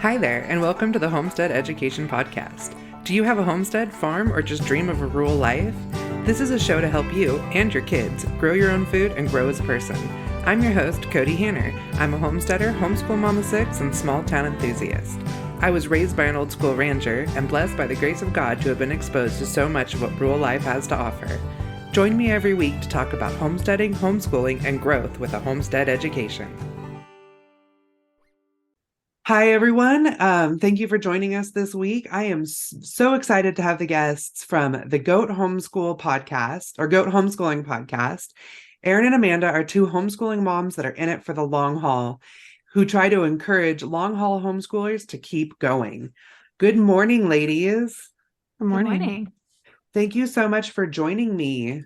Hi there, and welcome to the Homestead Education Podcast. Do you have a homestead, farm, or just dream of a rural life? This is a show to help you and your kids grow your own food and grow as a person. I'm your host, Cody Hanner. I'm a homesteader, homeschool mom of 6, and small town enthusiast. I was raised by an old school rancher and blessed by the grace of God to have been exposed to so much of what rural life has to offer. Join me every week to talk about homesteading, homeschooling, and growth with a homestead education. Hi, everyone. Thank you for joining us this week. I am so excited to have the guests from the Goat Homeschooling Podcast. Erin and Amanda are two homeschooling moms that are in it for the long haul, who try to encourage long-haul homeschoolers to keep going. Good morning, ladies. Good morning. Thank you so much for joining me.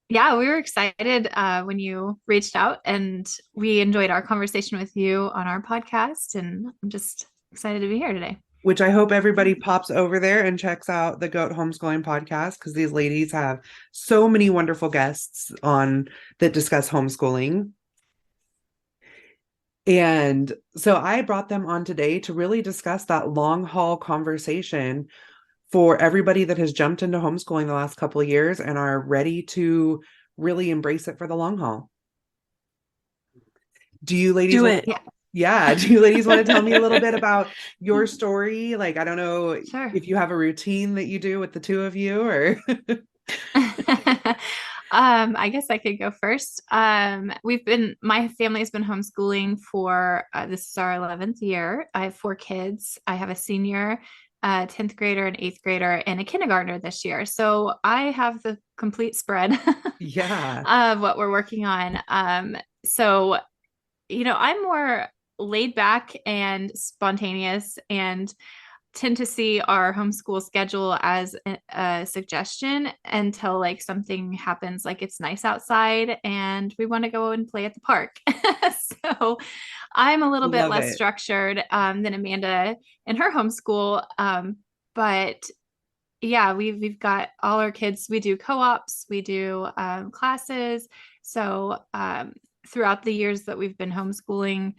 Yeah, we were excited when you reached out, and we enjoyed our conversation with you on our podcast, and I'm just excited to be here today. Which I hope everybody pops over there and checks out the Goat Homeschooling Podcast, because these ladies have so many wonderful guests on that discuss homeschooling. And so I brought them on today to really discuss that long haul conversation for everybody that has jumped into homeschooling the last couple of years and are ready to really embrace it for the long haul. Do you ladies do it? Yeah. Do you ladies want to tell me a little bit about your story? Like, I don't know if you have a routine that you do with the two of you, or I guess I could go first. My family's been homeschooling for this is our 11th year. I have 4 kids. I have a senior, 10th grader, an 8th grader, and a kindergartner this year. So I have the complete spread of what we're working on. So, I'm more laid back and spontaneous, and tend to see our homeschool schedule as a suggestion until like something happens, like it's nice outside and we want to go and play at the park. So I'm a little bit less structured than Amanda in her homeschool. But yeah, we've got all our kids. We do co-ops, we do classes. So throughout the years that we've been homeschooling,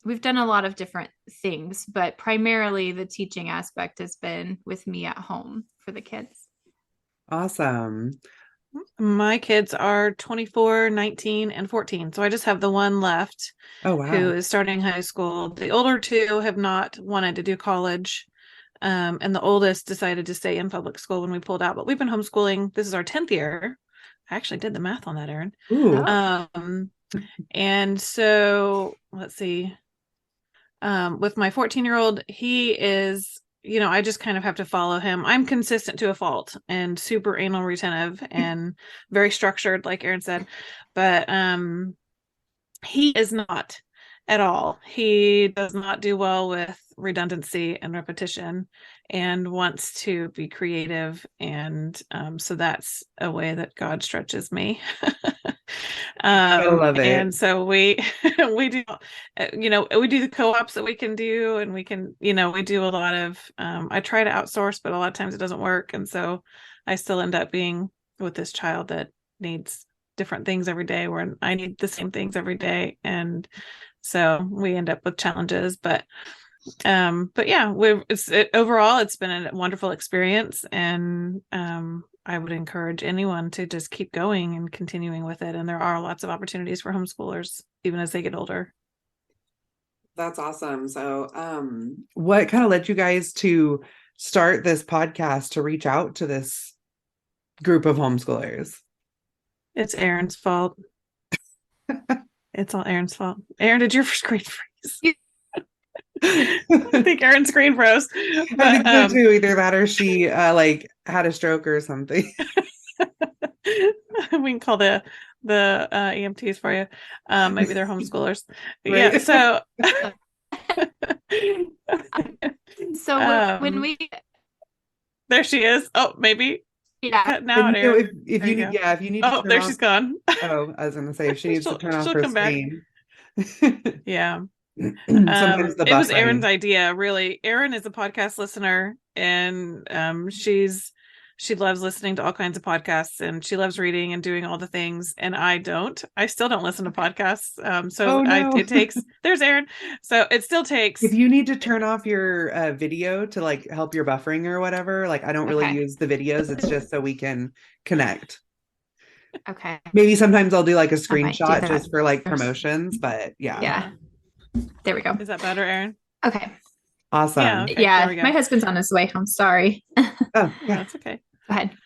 we've done a lot of different things, but primarily the teaching aspect has been with me at home for the kids. Awesome. My kids are 24, 19, and 14. So I just have the one left who is starting high school. The older two have not wanted to do college. And the oldest decided to stay in public school when we pulled out. But we've been homeschooling. This is our 10th year. I actually did the math on that, Erin. And so let's see. With my 14-year-old, he is, I just kind of have to follow him. I'm consistent to a fault and super anal retentive and very structured, like Erin said, but he is not at all. He does not do well with redundancy and repetition and wants to be creative. And so that's a way that God stretches me. I love it. And so we do, we do the co-ops that we can do, and we can, we do a lot of, I try to outsource, but a lot of times it doesn't work. And so I still end up being with this child that needs different things every day, where I need the same things every day. And so we end up with challenges, but yeah, overall, it's been a wonderful experience. And, I would encourage anyone to just keep going and continuing with it. And there are lots of opportunities for homeschoolers, even as they get older. That's awesome. So, what kind of led you guys to start this podcast, to reach out to this group of homeschoolers? It's Erin's fault. It's all Erin's fault. Erin, did your screen freeze? I think Erin's screen froze. I think so too. Either that or she had a stroke or something. We can call the EMTs for you. Maybe they're homeschoolers. Right. Yeah. So when we there she is. Oh, maybe. Yeah. Now if you need. Oh, there she's gone. Oh, I was going to say, if she needs to turn off her screen. Yeah. Sometimes it was Erin's idea, really. Erin is a podcast listener, and she's she loves listening to all kinds of podcasts, and she loves reading and doing all the things. And I still don't listen to podcasts. Oh, no. It takes, there's Erin. So it still takes. If you need to turn off your video to like help your buffering or whatever, like I don't really Okay. use the videos. It's just so we can connect. Okay. Maybe sometimes I'll do like a I might do screenshot that just for like first. promotions, but yeah. Yeah. There we go. Is that better, Erin? Okay. Awesome. Yeah. Okay, Yeah. there we go. My husband's on his way home. Sorry. Go Oh, yeah. That's okay. ahead.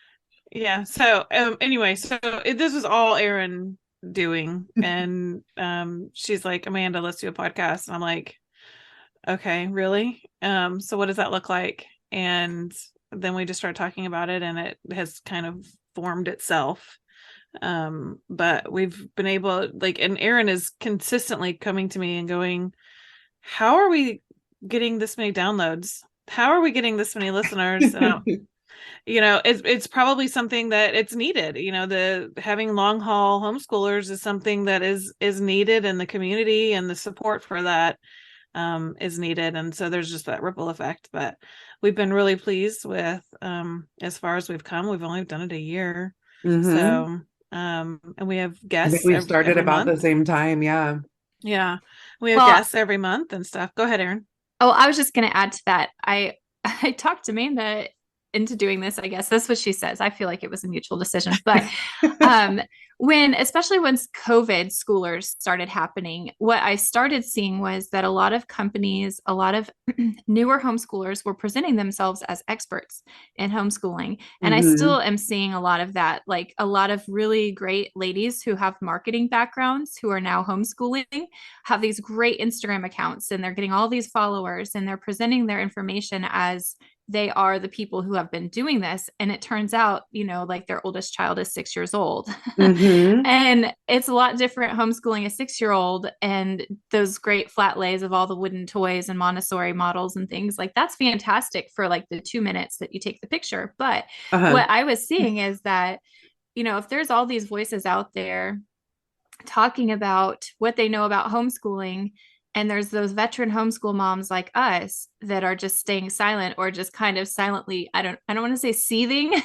Yeah. So anyway, this was all Erin doing, and she's like, Amanda, let's do a podcast. And I'm like, okay, really? So what does that look like? And then we just started talking about it, and it has kind of formed itself. But we've been able, like, and Erin is consistently coming to me and going, how are we getting this many downloads? How are we getting this many listeners? And it's probably something that it's needed. The having long haul homeschoolers is something that is needed, and the community and the support for that is needed. And so there's just that ripple effect. But we've been really pleased with as far as we've come. We've only done it a year. So and we have guests. I think we started every about month. the same time. Yeah. Yeah. We have guests every month and stuff. Go ahead, Erin. Oh, I was just going to add to that. I talked Amanda into doing this. I guess that's what she says. I feel like it was a mutual decision, but especially once COVID schoolers started happening, what I started seeing was that a lot of companies, a lot of newer homeschoolers were presenting themselves as experts in homeschooling. And I still am seeing a lot of that, like a lot of really great ladies who have marketing backgrounds who are now homeschooling, have these great Instagram accounts, and they're getting all these followers, and they're presenting their information as they are the people who have been doing this. And it turns out, like their oldest child is 6 years old. And it's a lot different homeschooling a 6-year-old and those great flat lays of all the wooden toys and Montessori models and things like that's fantastic for like the 2 minutes that you take the picture. But what I was seeing is that, if there's all these voices out there talking about what they know about homeschooling, and there's those veteran homeschool moms like us that are just staying silent or just kind of silently, I don't want to say seething,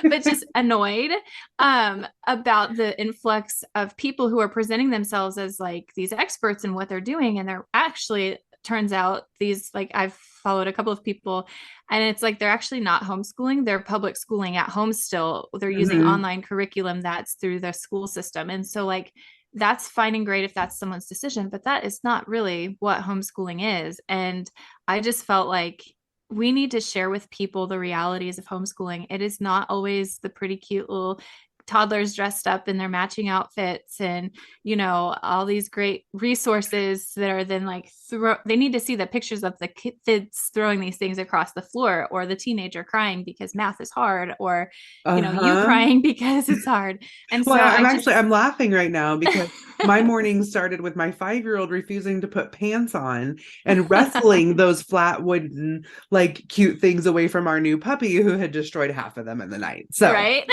but just annoyed about the influx of people who are presenting themselves as like these experts in what they're doing. And they're actually, turns out these, like I've followed a couple of people, and it's like, they're actually not homeschooling. They're public schooling at home still. They're using online curriculum that's through the school system. And so like, that's fine and great if that's someone's decision, but that is not really what homeschooling is. And I just felt like we need to share with people the realities of homeschooling. It is not always the pretty cute little toddlers dressed up in their matching outfits and, all these great resources that are then like, they need to see the pictures of the kids throwing these things across the floor, or the teenager crying because math is hard, or, you crying because it's hard. And so I'm laughing right now because my morning started with my 5-year-old refusing to put pants on and wrestling those flat wooden, like cute things away from our new puppy who had destroyed half of them in the night. So right.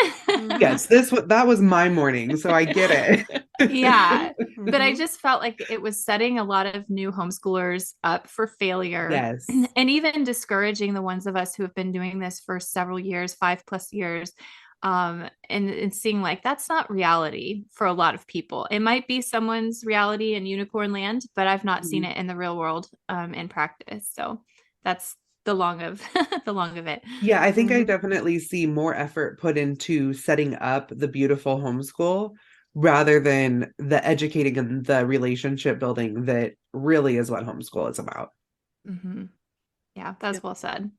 Yes, that was my morning. So I get it. Yeah. But I just felt like it was setting a lot of new homeschoolers up for failure. Yes. And even discouraging the ones of us who have been doing this for several years, 5+ years, and seeing like, that's not reality for a lot of people. It might be someone's reality in unicorn land, but I've not seen it in the real world, in practice. So that's the long of it. Yeah, I think I definitely see more effort put into setting up the beautiful homeschool rather than the educating and the relationship building that really is what homeschool is about. Yeah, that's well said.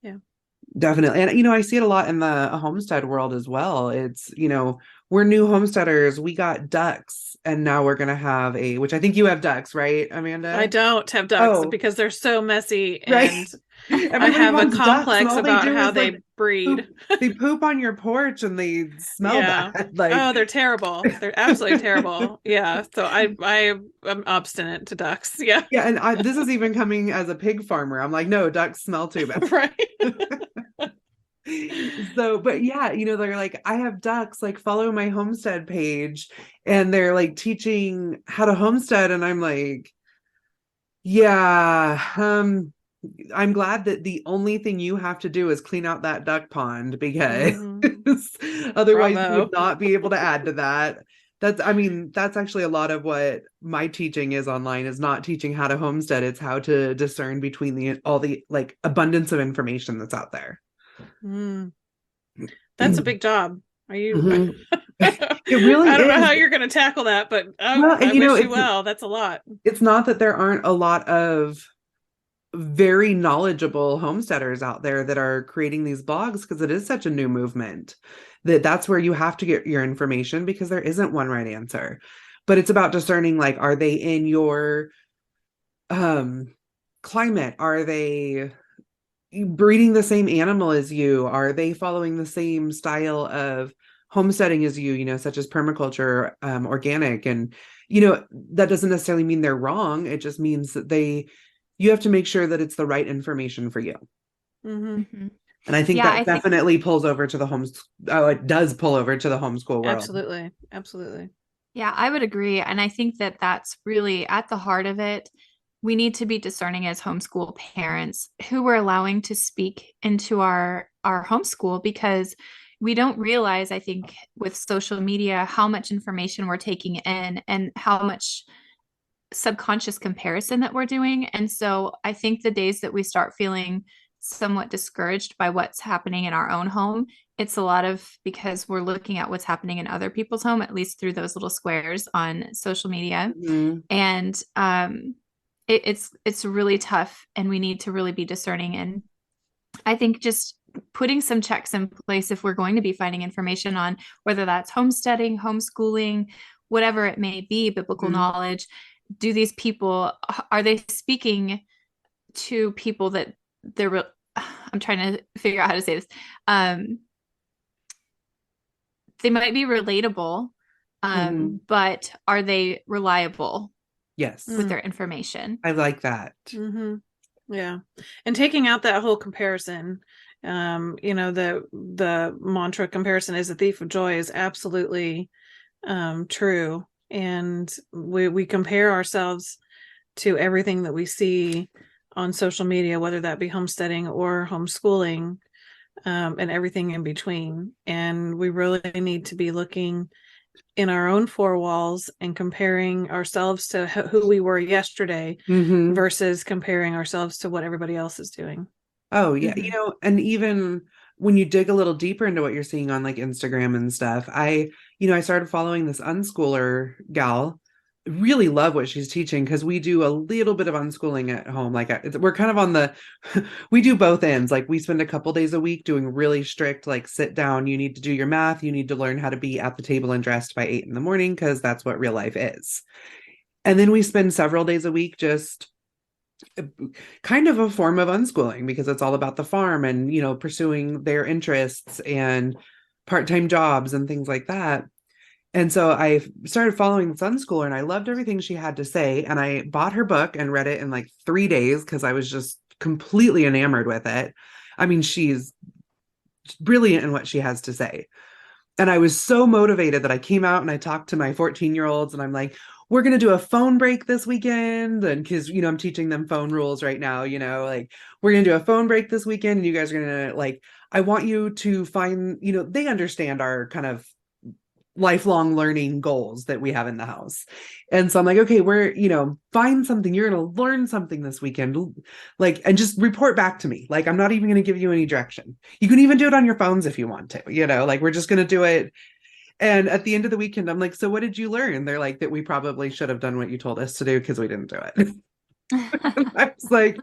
Yeah, definitely. And, I see it a lot in the homestead world as well. It's, we're new homesteaders. We got ducks, and now we're going to have which I think you have ducks, right, Amanda? I don't have ducks because they're so messy. Right. And I have a complex about how they breed. They poop on your porch and they smell bad. Oh, they're terrible. They're absolutely terrible. Yeah. So I'm obstinate to ducks. Yeah. Yeah. And this is even coming as a pig farmer. I'm like, no, ducks smell too bad. Right. So, but yeah, they're like, I have ducks, like follow my homestead page, and they're like teaching how to homestead. And I'm like, yeah, I'm glad that the only thing you have to do is clean out that duck pond, because otherwise you Bravo. would not be able to add to that. That's actually a lot of what my teaching is online, is not teaching how to homestead. It's how to discern between all the like abundance of information that's out there. That's a big job. Are you? Mhm. It really I don't know is. how you're going to tackle that, but Well, I wish you well. That's a lot. It's not that there aren't a lot of very knowledgeable homesteaders out there that are creating these blogs, because it is such a new movement that's where you have to get your information, because there isn't one right answer. But it's about discerning, like, are they in your climate? Are they breeding the same animal as you? Are they following the same style of homesteading as you, such as permaculture, organic? And that doesn't necessarily mean they're wrong. It just means that you have to make sure that it's the right information for you. And I think that definitely pulls over to the it does pull over to the homeschool world. Absolutely. Yeah, I would agree. And I think that that's really at the heart of it. We need to be discerning as homeschool parents who we're allowing to speak into our homeschool, because we don't realize, I think, with social media, how much information we're taking in and how much subconscious comparison that we're doing. And so I think the days that we start feeling somewhat discouraged by what's happening in our own home, it's a lot of because we're looking at what's happening in other people's home, at least through those little squares on social media. And it's really tough, and we need to really be discerning. And I think just putting some checks in place, if we're going to be finding information on whether that's homesteading, homeschooling, whatever it may be, biblical knowledge, do these people, are they speaking to people that I'm trying to figure out how to say this. They might be relatable, but are they reliable? Yes. With their information. I like that. Yeah. And taking out that whole comparison, the mantra, comparison is a thief of joy, is absolutely true. And we compare ourselves to everything that we see on social media, whether that be homesteading or homeschooling, and everything in between. And we really need to be looking in our own four walls and comparing ourselves to who we were yesterday versus comparing ourselves to what everybody else is doing. Oh yeah. And even when you dig a little deeper into what you're seeing on like Instagram and stuff, I started following this unschooler gal. Really love what she's teaching, because we do a little bit of unschooling at home. Like we're kind of on we do both ends. Like we spend a couple days a week doing really strict, like sit down, you need to do your math, you need to learn how to be at the table and dressed by 8 a.m, because that's what real life is. And then we spend several days a week just kind of a form of unschooling, because it's all about the farm and pursuing their interests and part-time jobs and things like that. And so I started following this unschooler, and I loved everything she had to say. And I bought her book and read it in like 3 days, because I was just completely enamored with it. I mean, she's brilliant in what she has to say. And I was so motivated that I came out and I talked to my 14-year-olds, and I'm like, we're going to do a phone break this weekend. And because, I'm teaching them phone rules right now, like we're going to do a phone break this weekend, and you guys are going to, like, I want you to find, they understand our kind of lifelong learning goals that we have in the house. And so I'm like, okay, we're, find something, you're going to learn something this weekend, like, and just report back to me. Like, I'm not even going to give you any direction. You can even do it on your phones if you want to, like, we're just going to do it. And at the end of the weekend, I'm like, so what did you learn? They're like, that we probably should have done what you told us to do, because we didn't do it. I was like,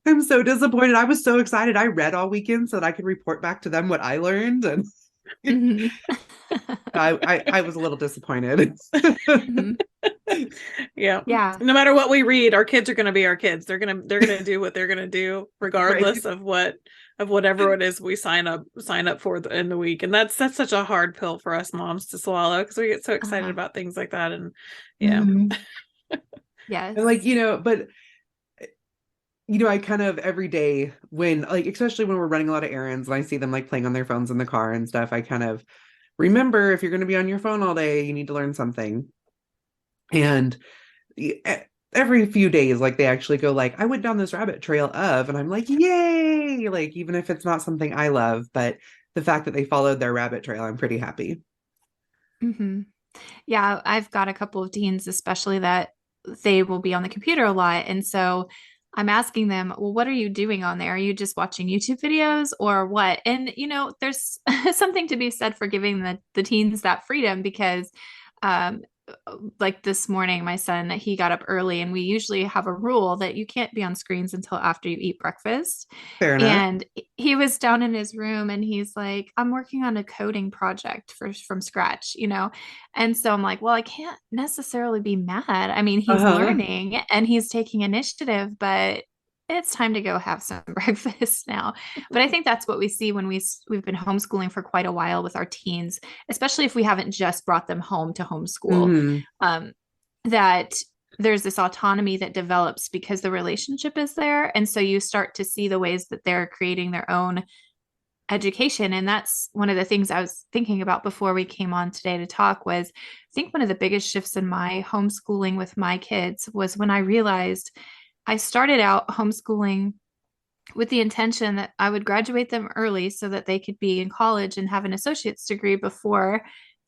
I'm so disappointed. I was so excited. I read all weekend so that I could report back to them what I learned. And I was a little disappointed. Yeah. No matter what we read, our kids are going to be our kids. They're going to do what they're going to do, regardless of whatever it is we sign up for in the week. And that's such a hard pill for us moms to swallow, because we get so excited about things like that. And yes. And like, but I kind of every day when, like, especially when we're running a lot of errands and I see them like playing on their phones in the car and stuff, I kind of remember, if you're going to be on your phone all day, you need to learn something. And every few days, like they actually go like, I went down this rabbit trail of, and I'm like, yay! Like, even if it's not something I love, but the fact that they followed their rabbit trail, I'm pretty happy. Mm-hmm. Yeah, I've got a couple of teens, especially that they will be on the computer a lot. And so I'm asking them, well, what are you doing on there? Are you just watching YouTube videos or what? And, there's something to be said for giving the teens that freedom because, um, like this morning, my son, he got up early and we usually have a rule that you can't be on screens until after you eat breakfast. Fair enough. And he was down in his room and he's like, I'm working on a coding project from scratch, And so I'm like, well, I can't necessarily be mad. I mean, he's Uh-huh. learning and he's taking initiative, but it's time to go have some breakfast now. But I think that's what we see when we've been homeschooling for quite a while with our teens, especially if we haven't just brought them home to homeschool, Hmm. that there's this autonomy that develops because the relationship is there. And so you start to see the ways that they're creating their own education. And that's one of the things I was thinking about before we came on today to talk was I think one of the biggest shifts in my homeschooling with my kids was when I realized I started out homeschooling with the intention that I would graduate them early so that they could be in college and have an associate's degree before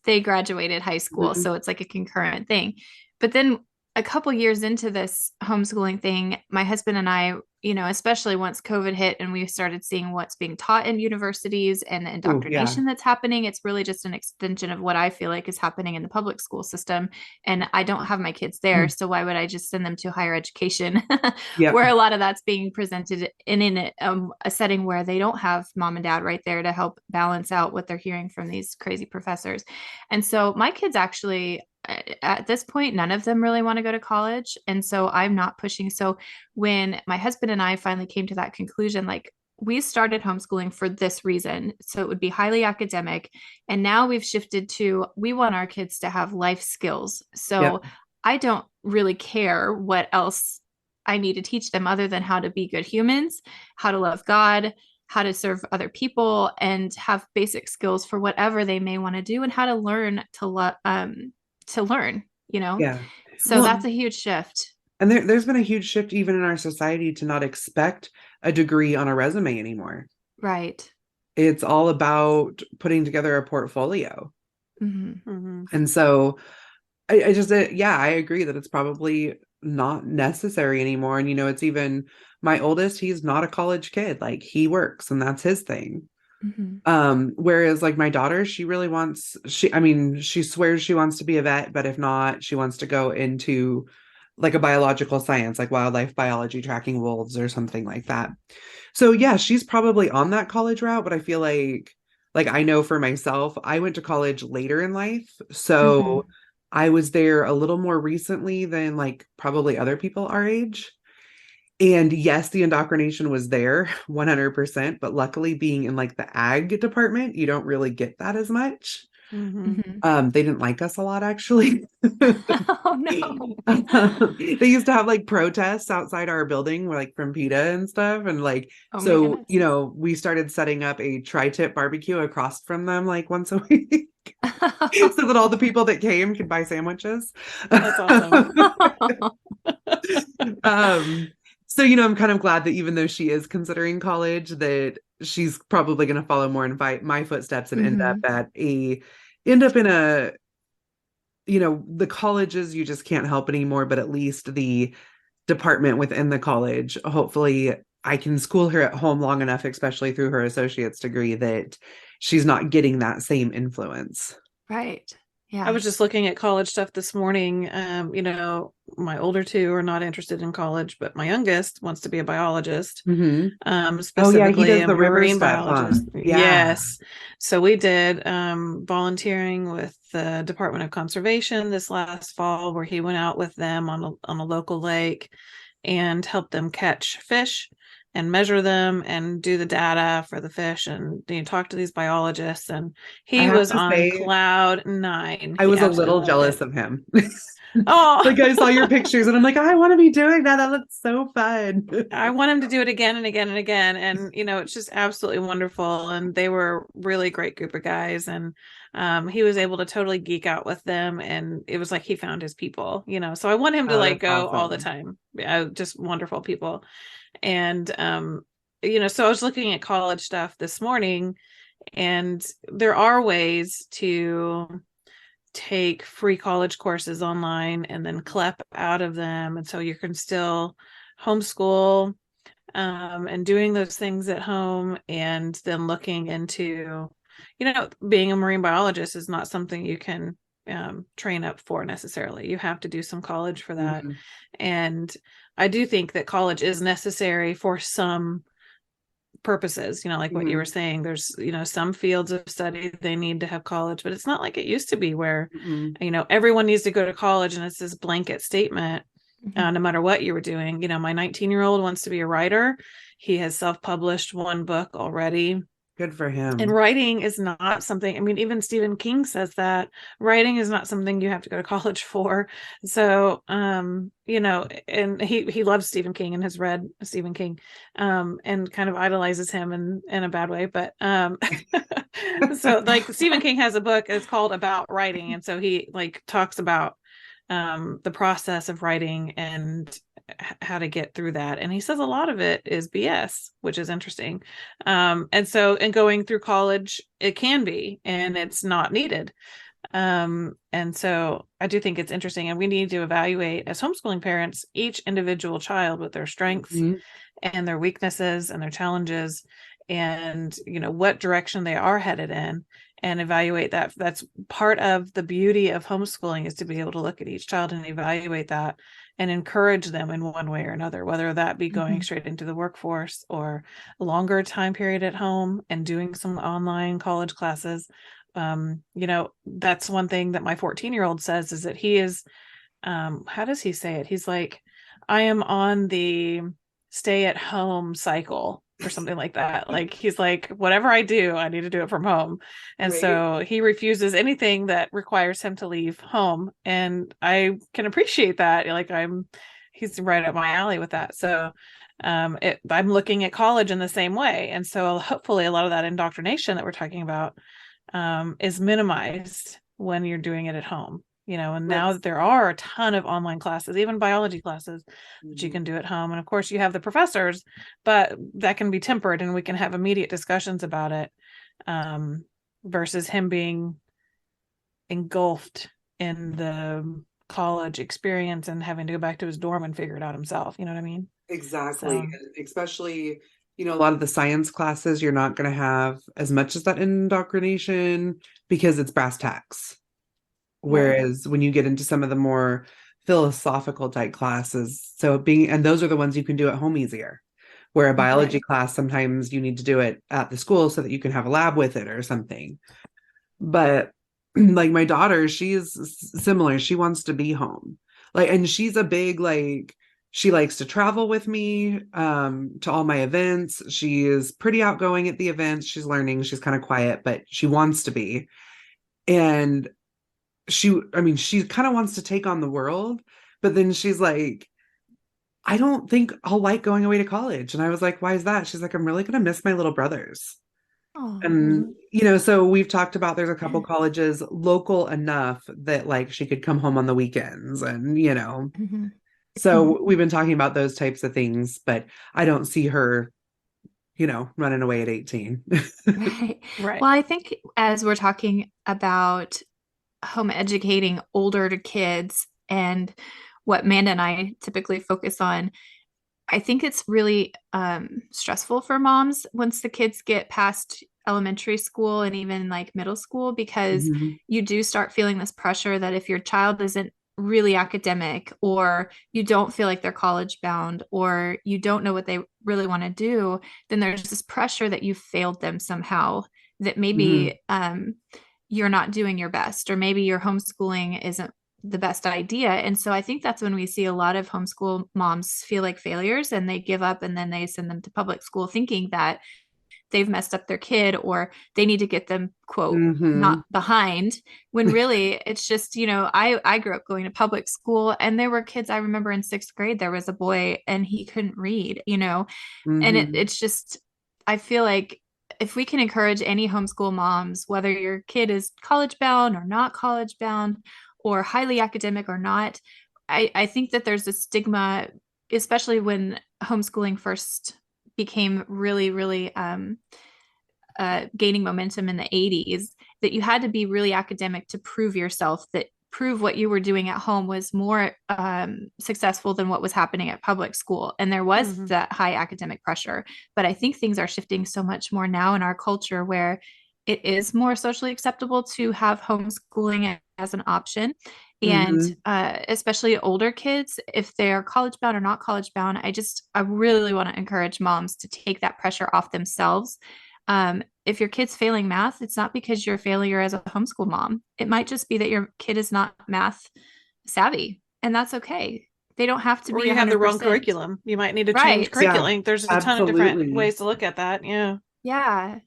they graduated high school. Hmm. So it's like a concurrent thing. But then a couple years into this homeschooling thing, my husband and I, especially once COVID hit and we started seeing what's being taught in universities and the Oh, yeah. indoctrination that's happening, it's really just an extension of what I feel like is happening in the public school system. And I don't have my kids there. So why would I just send them to higher education Yep. where a lot of that's being presented in a setting where they don't have mom and dad right there to help balance out what they're hearing from these crazy professors. And so my kids actually, at this point, none of them really want to go to college. And so I'm not pushing. So when my husband and I finally came to that conclusion, like we started homeschooling for this reason. So it would be highly academic. And now we've shifted to we want our kids to have life skills. So Yep. I don't really care what else I need to teach them other than how to be good humans, how to love God, how to serve other people, and have basic skills for whatever they may want to do, and how to learn to learn. Yeah. So Well, that's a huge shift. and there's been a huge shift even in our society to not expect a degree on a resume anymore. Right. It's all about putting together a portfolio. Mm-hmm. Mm-hmm. And so I just, yeah, I agree that it's probably not necessary anymore. And, it's even my oldest, he's not a college kid. Like he works and that's his thing. Mm-hmm. Whereas like my daughter, she really wants, she swears she wants to be a vet, but if not, she wants to go into like a biological science, like wildlife biology, tracking wolves or something like that. So yeah, she's probably on that college route, but I feel like I know for myself, I went to college later in life. Mm-hmm. So I was there a little more recently than like probably other people our age. And yes, the indoctrination was there 100%, but luckily being in like the ag department, you don't really get that as much. Mm-hmm. Mm-hmm. They didn't like us a lot actually. Oh no. They used to have like protests outside our building like from PETA and stuff, and like Oh my so goodness. we started setting up a tri-tip barbecue across from them like once a week so that all the people that came could buy sandwiches. That's awesome. um so I'm kind of glad that even though she is considering college, that she's probably going to follow more in my footsteps and Mm-hmm. end up in a the colleges you just can't help anymore, but at least the department within the college, hopefully I can school her at home long enough, especially through her associate's degree, that she's not getting that same influence. Right. I Yeah. was just looking at college stuff this morning. My older two are not interested in college, but my youngest wants to be a biologist, Mm-hmm. Oh yeah, he specifically does a the river marine stuff, huh? biologist. Yeah. Yes. So we did volunteering with the Department of Conservation this last fall, where he went out with them on a local lake and helped them catch fish and measure them and do the data for the fish, and talk to these biologists, and I he have was to on say, cloud nine. I He was a absolutely little loved it. jealous of him. Oh, Like I saw your pictures and I'm like, I want to be doing that. That looks so fun. I want him to do it again and again and again. And, it's just absolutely wonderful. And they were really great group of guys. And he was able to totally geek out with them. And it was like he found his people, so I want him to like that's go all the awesome. time. Just wonderful people. And, so I was looking at college stuff this morning, and there are ways to take free college courses online and then collect out of them. And so you can still homeschool and doing those things at home, and then looking into, being a marine biologist is not something you can train up for necessarily. You have to do some college for that. Mm-hmm. And I do think that college is necessary for some purposes, like what you were saying. There's, some fields of study they need to have college, but it's not like it used to be where, everyone needs to go to college and it's this blanket statement, no matter what you were doing. My 19-year-old wants to be a writer. He has self-published one book already. Good for him. And writing is not something, even Stephen King says that writing is not something you have to go to college for. So, and he loves Stephen King and has read Stephen King, and kind of idolizes him in a bad way. But, so like Stephen King has a book, it's called About Writing. And so he like talks about, the process of writing and how to get through that. And he says a lot of it is BS, which is interesting. And going through college, it can be, and it's not needed. And so I do think it's interesting, and we need to evaluate as homeschooling parents, each individual child with their strengths and their weaknesses and their challenges, and, what direction they are headed in, and evaluate that. That's part of the beauty of homeschooling, is to be able to look at each child and evaluate that and encourage them in one way or another, whether that be going straight into the workforce or a longer time period at home and doing some online college classes. That's one thing that my 14-year-old says, is that he is, how does he say it? He's like, I am on the stay at home cycle or something like that. Like, he's like, whatever I do, I need to do it from home. And so he refuses anything that requires him to leave home. And I can appreciate that. Like, he's right up my alley with that. So I'm looking at college in the same way. And so hopefully a lot of that indoctrination that we're talking about is minimized when you're doing it at home. And now that there are a ton of online classes, even biology classes, that you can do at home. And of course you have the professors, but that can be tempered and we can have immediate discussions about it, versus him being engulfed in the college experience and having to go back to his dorm and figure it out himself. You know what I mean? Exactly. Especially, a lot of the science classes, you're not going to have as much as that indoctrination because it's brass tacks. Whereas when you get into some of the more philosophical type classes, and those are the ones you can do at home easier, where a biology class, sometimes you need to do it at the school so that you can have a lab with it or something. But like my daughter, she's similar. She wants to be home. And she's a big, she likes to travel with me to all my events. She is pretty outgoing at the events. She's learning. She's kind of quiet, but she wants to be. And she kind of wants to take on the world, but then she's like, I don't think I'll like going away to college. And I was like, why is that? She's like, I'm really going to miss my little brothers. And, so we've talked about, there's a couple colleges local enough that she could come home on the weekends and, so we've been talking about those types of things, but I don't see her, running away at 18. Right. Well, I think as we're talking about home educating older kids and what Amanda and I typically focus on, I think it's really stressful for moms once the kids get past elementary school and even middle school, because you do start feeling this pressure that if your child isn't really academic, or you don't feel like they're college bound, or you don't know what they really want to do, then there's this pressure that you failed them somehow, that maybe you're not doing your best, or maybe your homeschooling isn't the best idea. And so I think that's when we see a lot of homeschool moms feel like failures and they give up, and then they send them to public school thinking that they've messed up their kid, or they need to get them, quote, Mm-hmm. not behind, when really it's just, I grew up going to public school, and there were kids. I remember in 6th grade, there was a boy and he couldn't read, and Mm-hmm. it's just, I feel like if we can encourage any homeschool moms, whether your kid is college bound or not college bound, or highly academic or not, I think that there's a stigma, especially when homeschooling first became really, really gaining momentum in the 80s, that you had to be really academic to prove yourself, that prove what you were doing at home was more successful than what was happening at public school. And there was that high academic pressure. But I think things are shifting so much more now in our culture, where it is more socially acceptable to have homeschooling as an option. And especially older kids, if they're college bound or not college bound, I really want to encourage moms to take that pressure off themselves. If your kid's failing math, it's not because you're a failure as a homeschool mom. It might just be that your kid is not math savvy, and that's okay. They don't have to be 100%. Or you have the wrong curriculum. You might need to change curriculum. There's a ton of different ways to look at that. Yeah. Yeah.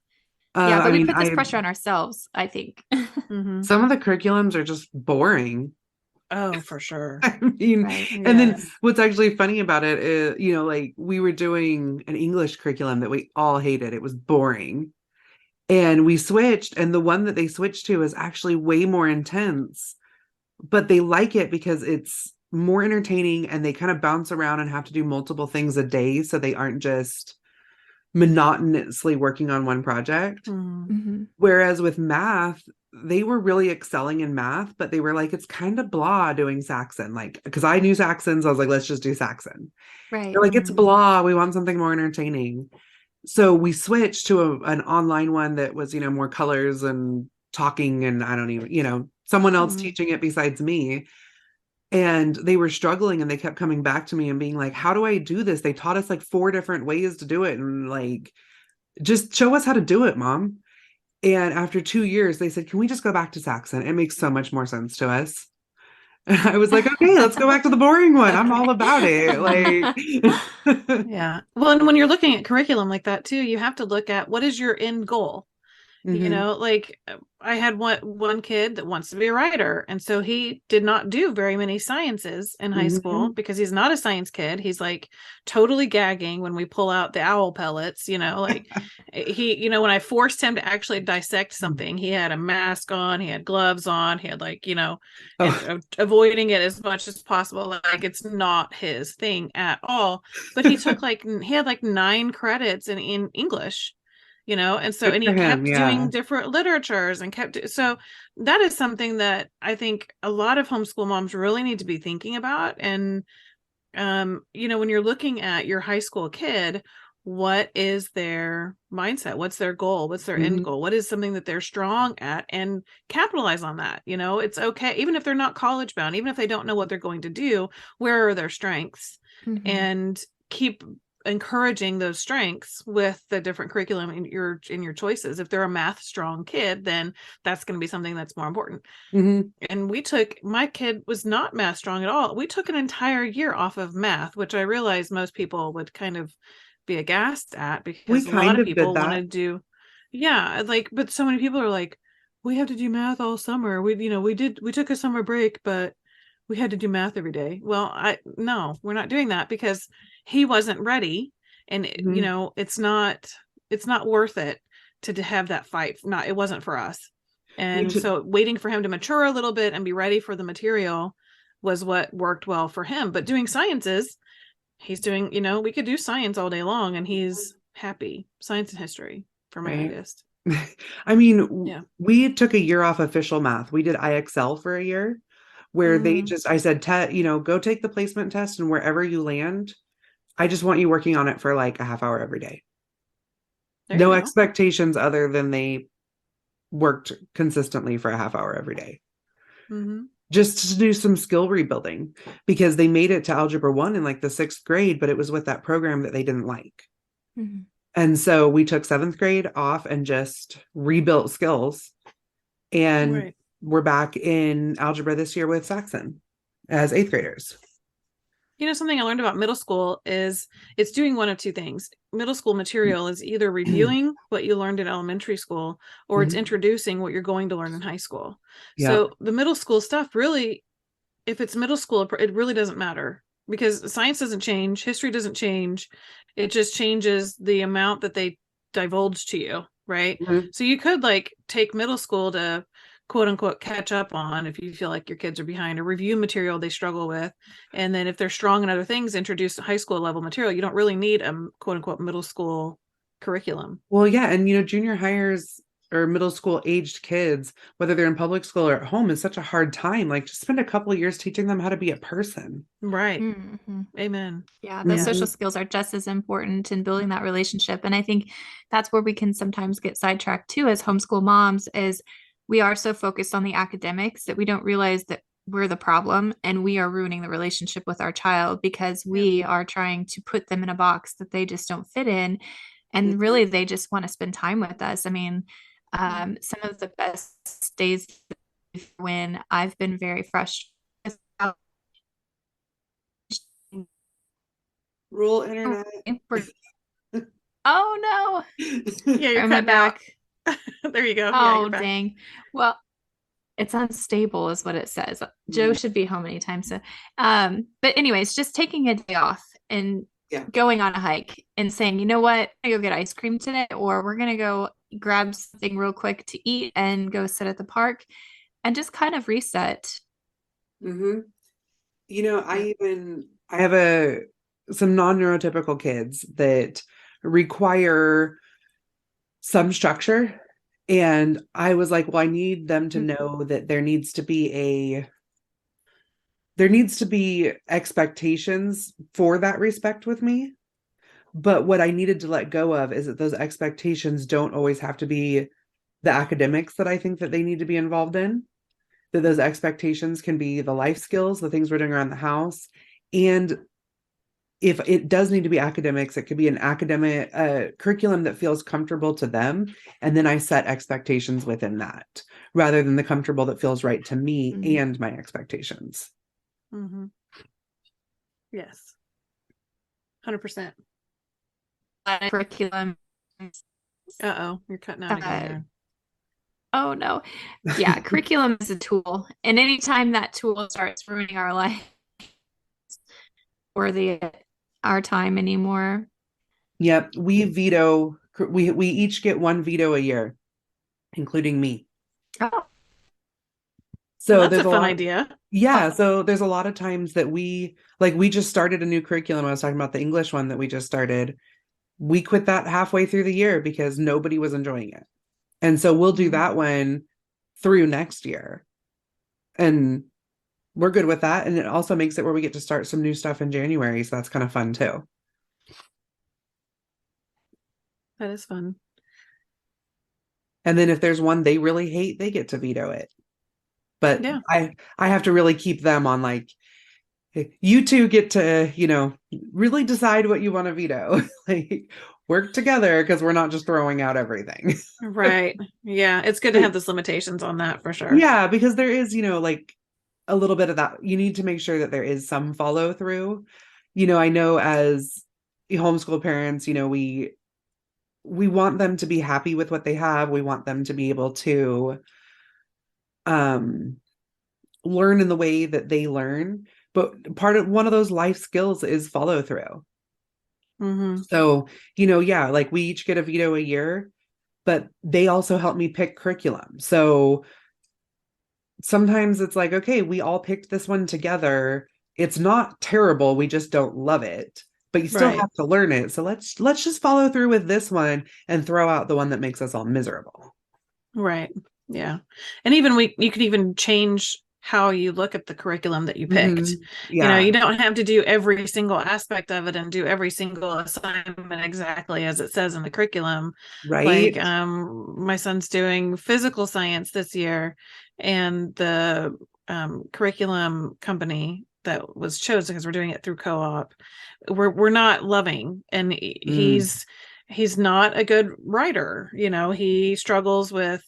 But we put this pressure on ourselves, I think. Some of the curriculums are just boring. Oh, for sure. I mean, and then what's actually funny about it is, like we were doing an English curriculum that we all hated. It was boring. And we switched, and the one that they switched to is actually way more intense, but they like it because it's more entertaining, and they kind of bounce around and have to do multiple things a day. So they aren't just monotonously working on one project. Whereas with math, they were really excelling in math, but they were like, it's kind of blah doing Saxon. Like, because I knew Saxon, so I was like, let's just do Saxon. Right. They're like, it's blah. We want something more entertaining. So we switched to an online one that was, more colors and talking, and I don't even, someone else teaching it besides me. And they were struggling, and they kept coming back to me and being like, how do I do this? They taught us like 4 different ways to do it. And like, just show us how to do it, Mom. And after 2 years, they said, can we just go back to Saxon? It makes so much more sense to us. And I was like, okay, let's go back to the boring one. I'm all about it. Like, yeah. Well, and when you're looking at curriculum like that too, you have to look at what is your end goal. Like I had one kid that wants to be a writer, and so he did not do very many sciences in high school because he's not a science kid. He's like totally gagging when we pull out the owl pellets, like he, when I forced him to actually dissect something, he had a mask on, he had gloves on, he had like, and avoiding it as much as possible. Like it's not his thing at all. But he took he had like 9 credits in English. And so, and he kept doing different literatures and so that is something that I think a lot of homeschool moms really need to be thinking about. And, when you're looking at your high school kid, what is their mindset? What's their goal? What's their end goal? What is something that they're strong at, and capitalize on that? It's okay. Even if they're not college bound, even if they don't know what they're going to do, where are their strengths? And keep encouraging those strengths with the different curriculum in your choices. If they're a math strong kid, then that's going to be something that's more important. And my kid was not math strong at all. We took an entire year off of math, which I realized most people would kind of be aghast at, because a lot of people want to do but so many people are like, we have to do math all summer. We took a summer break, but we had to do math every day. Well, no, we're not doing that, because he wasn't ready. And it's not worth it to have that fight. It wasn't for us. And so waiting for him to mature a little bit and be ready for the material was what worked well for him. But doing sciences, he's doing, we could do science all day long, and he's happy. Science and history for my youngest. I mean, we took a year off official math. We did IXL for a year, where I said, go take the placement test, and wherever you land, I just want you working on it for like a half hour every day. No expectations other than they worked consistently for a half hour every day. Just to do some skill rebuilding, because they made it to Algebra 1 in like the 6th grade, but it was with that program that they didn't like. And so we took 7th grade off and just rebuilt skills. And we're back in algebra this year with Saxon as 8th graders. Something I learned about middle school is it's doing one of two things. Middle school material is either reviewing what you learned in elementary school, or it's introducing what you're going to learn in high school. Yeah. So the middle school stuff really, if it's middle school, it really doesn't matter, because science doesn't change, history doesn't change. It just changes the amount that they divulge to you, right? So you could like take middle school to quote unquote catch up on if you feel like your kids are behind, or review material they struggle with. And then if they're strong in other things, introduce high school level material. You don't really need a quote unquote middle school curriculum. Well, yeah. And, junior hires or middle school aged kids, whether they're in public school or at home, is such a hard time. Like, just spend a couple of years teaching them how to be a person. Right. Amen. Yeah. The social skills are just as important in building that relationship. And I think that's where we can sometimes get sidetracked too, as homeschool moms, is we are so focused on the academics that we don't realize that we're the problem and we are ruining the relationship with our child because we are trying to put them in a box that they just don't fit in. And really, they just want to spend time with us. I mean, some of the best days when I've been very frustrated. Rural internet. Oh no. Yeah, you're cutting back. There you go. Oh, yeah, dang. Well, it's unstable is what it says. Joe should be home anytime soon. But anyways, just taking a day off and going on a hike and saying, you know what, I go get ice cream today, or we're going to go grab something real quick to eat and go sit at the park and just kind of reset. I have some non-neurotypical kids that require some structure. And I was like, well, I need them to know that there needs to be expectations for that respect with me. But what I needed to let go of is that those expectations don't always have to be the academics that I think that they need to be involved in. That those expectations can be the life skills, the things we're doing around the house. And if it does need to be academics, it could be an academic curriculum that feels comfortable to them. And then I set expectations within that rather than the comfortable that feels right to me and my expectations. Yes. 100%. Curriculum. Uh-oh, you're cutting out again. Oh no. Yeah, curriculum is a tool. And anytime that tool starts ruining our life or our time anymore. Yep. We each get one veto a year, including me. Oh. So that's a fun idea. Yeah. So there's a lot of times that we just started a new curriculum. I was talking about the English one that we just started. We quit that halfway through the year because nobody was enjoying it. And so we'll do that one through next year. And we're good with that. And it also makes it where we get to start some new stuff in January. So that's kind of fun too. That is fun. And then if there's one they really hate, they get to veto it. But I have to really keep them on like, you two get to, really decide what you want to veto. Like, work together because we're not just throwing out everything. Right. Yeah. It's good to have those limitations on that for sure. Yeah, because there is, like a little bit of that. You need to make sure that there is some follow through. I know as homeschool parents, we want them to be happy with what they have. We want them to be able to learn in the way that they learn. But one of those life skills is follow through. So, like we each get a veto a year, but they also help me pick curriculum. So sometimes it's like, okay, we all picked this one together. It's not terrible. We just don't love it, but you still have to learn it. So let's just follow through with this one and throw out the one that makes us all miserable. Right. Yeah. And even you could even change how you look at the curriculum that you picked. Yeah. You don't have to do every single aspect of it and do every single assignment exactly as it says in the curriculum. Right. Like my son's doing physical science this year, and the curriculum company that was chosen, because we're doing it through co-op, we're not loving, and he's not a good writer. He struggles with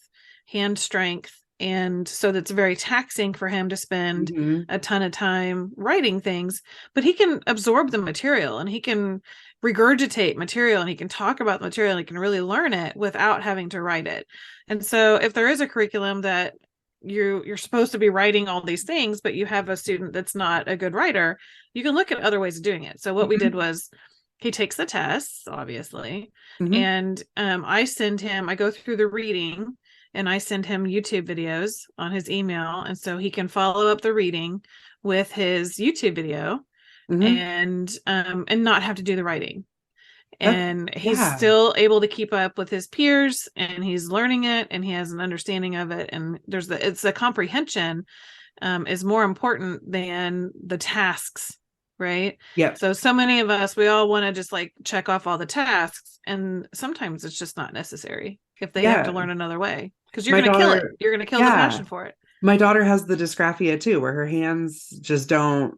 hand strength And so that's very taxing for him to spend Mhm. a ton of time writing things, but he can absorb the material and he can regurgitate material and he can talk about the material and he can really learn it without having to write it. And so if there is a curriculum that you're supposed to be writing all these things, but you have a student that's not a good writer, you can look at other ways of doing it. So what we did was he takes the tests, obviously, and I go through the reading and I send him YouTube videos on his email. And so he can follow up the reading with his YouTube video and not have to do the writing. And he's still able to keep up with his peers and he's learning it and he has an understanding of it. And it's the comprehension is more important than the tasks, right? Yeah. So many of us, we all want to just like check off all the tasks. And sometimes it's just not necessary if they have to learn another way, because you're going to kill it. You're going to kill the passion for it. My daughter has the dysgraphia too, where her hands just don't,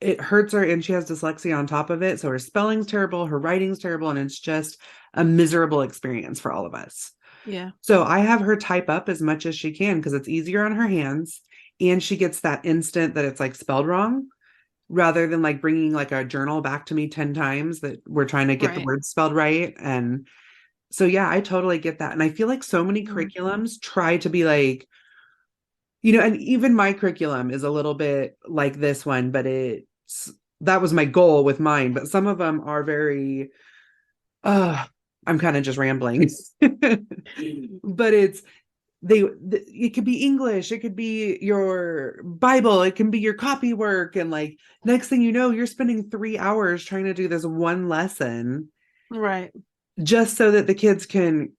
it hurts her, and she has dyslexia on top of it. So her spelling's terrible, her writing's terrible, and it's just a miserable experience for all of us. Yeah. So I have her type up as much as she can because it's easier on her hands, and she gets that instant that it's like spelled wrong, rather than like bringing like a journal back to me 10 times that we're trying to get the words spelled right. And so, yeah, I totally get that. And I feel like so many curriculums try to be like, and even my curriculum is a little bit like this one, but that was my goal with mine. But some of them are very, I'm kind of just rambling, but it could be English, it could be your Bible, it can be your copy work. And like, next thing you know, you're spending 3 hours trying to do this one lesson. Right. Just so that the kids can,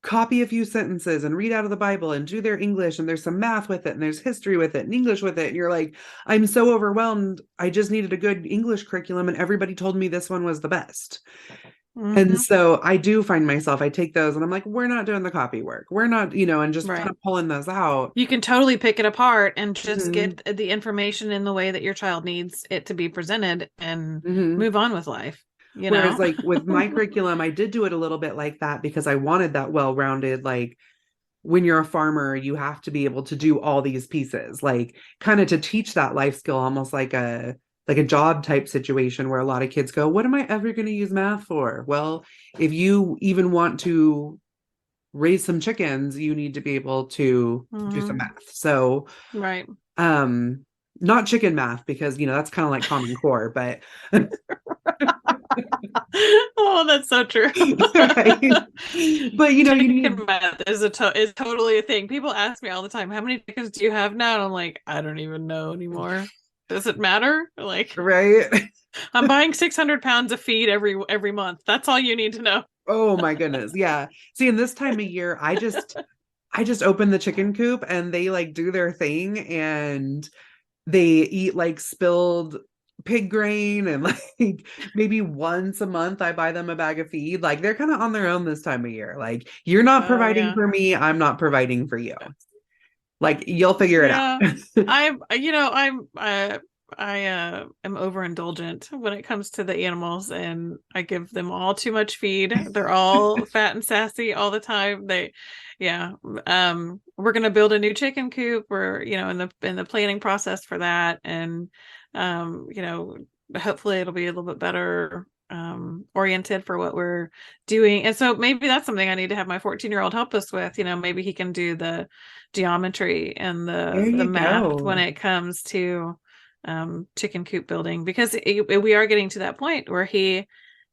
copy a few sentences and read out of the Bible and do their English, and there's some math with it and there's history with it and English with it. And you're like, I'm so overwhelmed. I just needed a good English curriculum and everybody told me this one was the best. And so I do find myself, I take those and I'm like, we're not doing the copy work. We're not, and just kind of pulling those out. You can totally pick it apart and just get the information in the way that your child needs it to be presented and move on with life. Whereas like with my curriculum, I did do it a little bit like that because I wanted that well-rounded, like when you're a farmer, you have to be able to do all these pieces, like kind of to teach that life skill, almost like a job type situation where a lot of kids go, what am I ever going to use math for? Well, if you even want to raise some chickens, you need to be able to do some math. So, not chicken math, because, that's kind of like Common Core, but oh, that's so true. Right. But you need math is totally a thing. People ask me all the time, how many chickens do you have now? And I'm like, I don't even know anymore. Does it matter? Like, right. I'm buying 600 pounds of feed every month. That's all you need to know. Oh my goodness. Yeah. See, in this time of year, I just open the chicken coop and they like do their thing and they eat like spilled pig grain, and like maybe once a month I buy them a bag of feed. Like they're kind of on their own this time of year. Like, you're not providing for me, I'm not providing for you. Like, you'll figure it out. I am overindulgent when it comes to the animals, and I give them all too much feed. They're all fat and sassy all the time. We're going to build a new chicken coop. We're, in the planning process for that. And, hopefully it'll be a little bit better oriented for what we're doing. And so maybe that's something I need to have my 14-year-old help us with. Maybe he can do the geometry and the math when it comes to chicken coop building, because we are getting to that point where he,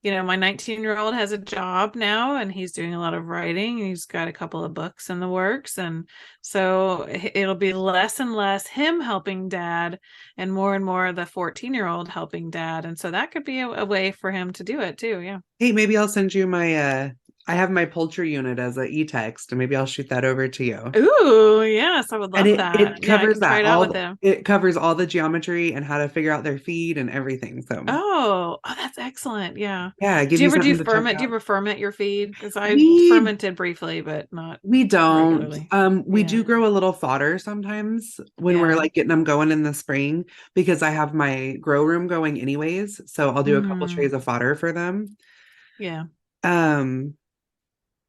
my 19-year-old has a job now and he's doing a lot of writing. He's got a couple of books in the works. And so it'll be less and less him helping dad and more the 14-year-old helping dad. And so that could be a way for him to do it too. Yeah. Hey, maybe I'll send you my, I have my poultry unit as an e-text, and maybe I'll shoot that over to you. Ooh, yes, I would love that. It covers that. Try it out with him. It covers all the geometry and how to figure out their feed and everything. So. Oh, that's excellent. Yeah. Yeah. Do you ever do ferment? Do you ever ferment your feed? Because I fermented briefly, but not. We don't. Regularly. We do grow a little fodder sometimes when we're like getting them going in the spring, because I have my grow room going anyways. So I'll do a couple trays of fodder for them. Yeah.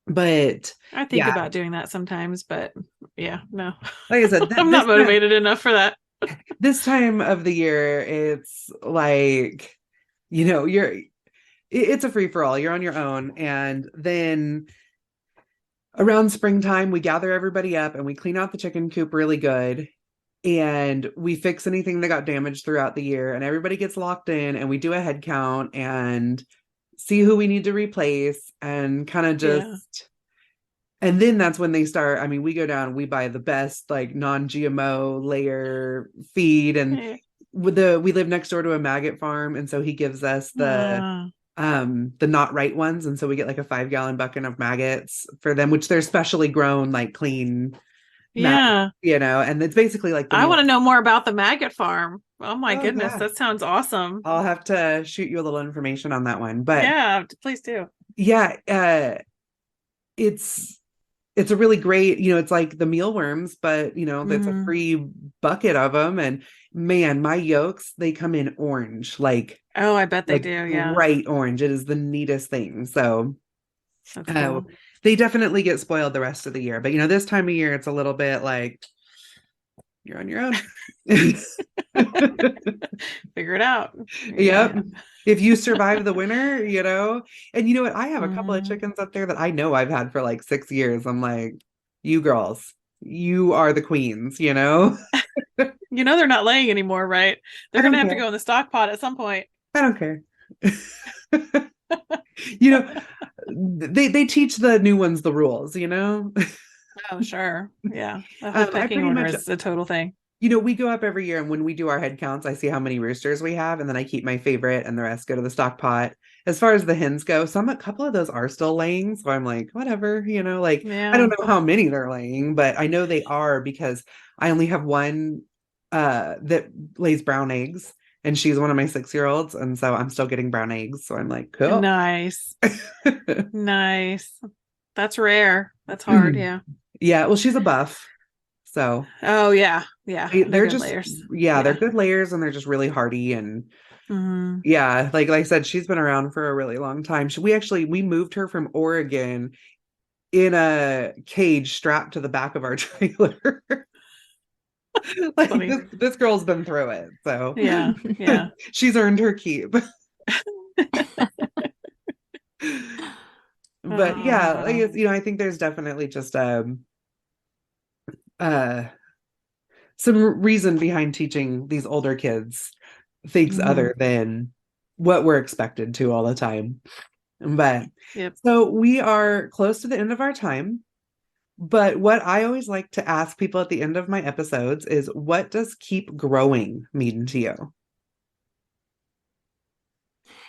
But I think about doing that sometimes, but yeah, no. Like I said, I'm not motivated enough for that. This time of the year, it's like, it's a free for all. You're on your own. And then around springtime, we gather everybody up and we clean out the chicken coop really good. And we fix anything that got damaged throughout the year. And everybody gets locked in and we do a head count and see who we need to replace and kind of just, and then that's when they start. I mean, we go down, we buy the best like non-GMO layer feed, and we live next door to a maggot farm, and so he gives us the not right ones, and so we get like a 5-gallon bucket of maggots for them, which they're specially grown, like clean maggots, and it's basically like I want to know more about the maggot farm. Oh my goodness, yeah. That sounds awesome. I'll have to shoot you a little information on that one, but yeah, please do. It's a really great, it's like the mealworms, but it's a free bucket of them. And man, my yolks, they come in orange, like, oh, I bet they do. Yeah. Bright orange. It is the neatest thing. So cool. They definitely get spoiled the rest of the year, but this time of year, it's a little bit like you're on your own. Figure it out. Yep. Yeah. If you survive the winter, and you know what? I have a couple of chickens up there that I know I've had for like 6 years. I'm like, you girls, you are the queens, they're not laying anymore, right? They're going to have to go in the stock pot at some point. I don't care. They teach the new ones the rules, Oh, sure. Yeah. The whole pecking order is a total thing. We go up every year, and when we do our head counts, I see how many roosters we have, and then I keep my favorite, and the rest go to the stock pot. As far as the hens go, a couple of those are still laying, so I'm like, whatever, I don't know how many they're laying, but I know they are because I only have one that lays brown eggs, and she's one of my 6-year-olds, and so I'm still getting brown eggs, so I'm like, cool. Nice. Nice. That's rare. That's hard. Yeah. Yeah. Well, she's a buff. So. Oh yeah. Yeah. They're just layers. Yeah, they're good layers, and they're just really hardy. And yeah, like I said, she's been around for a really long time. We moved her from Oregon in a cage strapped to the back of our trailer. Like this girl's been through it. So yeah. She's earned her keep. But yeah, I think there's definitely just some reason behind teaching these older kids things other than what we're expected to all the time. But so we are close to the end of our time. But what I always like to ask people at the end of my episodes is, what does keep growing mean to you?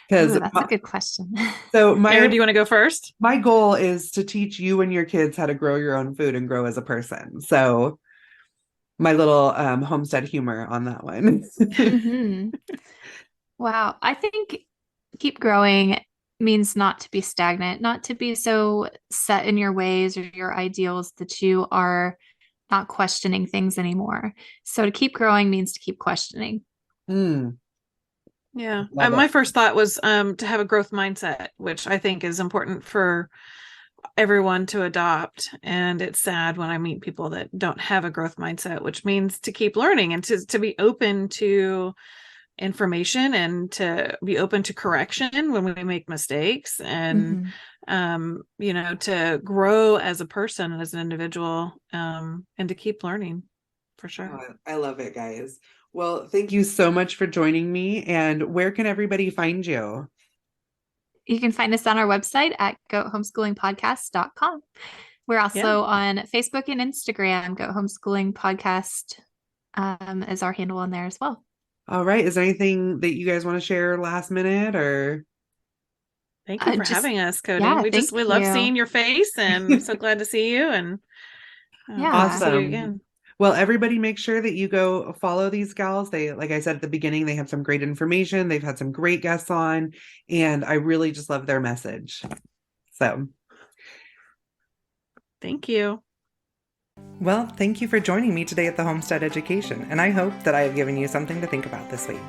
Because that's a good question. So Erin, do you want to go first? My goal is to teach you and your kids how to grow your own food and grow as a person. So my little homestead humor on that one. Wow. I think keep growing means not to be stagnant, not to be so set in your ways or your ideals that you are not questioning things anymore. So to keep growing means to keep questioning. Yeah. My first thought was to have a growth mindset, which I think is important for everyone to adopt. And it's sad when I meet people that don't have a growth mindset, which means to keep learning and to be open to information and to be open to correction when we make mistakes, and to grow as a person, as an individual, and to keep learning, for sure. Oh, I love it, guys. Well, thank you so much for joining me. And where can everybody find you? You can find us on our website at goathomeschoolingpodcast.com. We're also on Facebook and Instagram. Goat Homeschooling Podcast is our handle on there as well. All right. Is there anything that you guys want to share last minute, or? Thank you for having us, Cody. We love seeing your face, and I'm so glad to see you. And awesome. See you again. Well, everybody make sure that you go follow these gals. They, like I said at the beginning, they have some great information. They've had some great guests on, and I really just love their message. So thank you. Well, thank you for joining me today at the Homestead Education, and I hope that I have given you something to think about this week.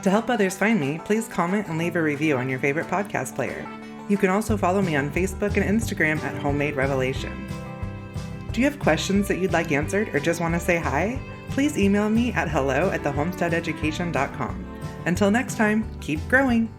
To help others find me, please comment and leave a review on your favorite podcast player. You can also follow me on Facebook and Instagram at Homemade Revelation. Do you have questions that you'd like answered or just want to say hi? Please email me at hello@thehomesteadeducation.com. Until next time, keep growing!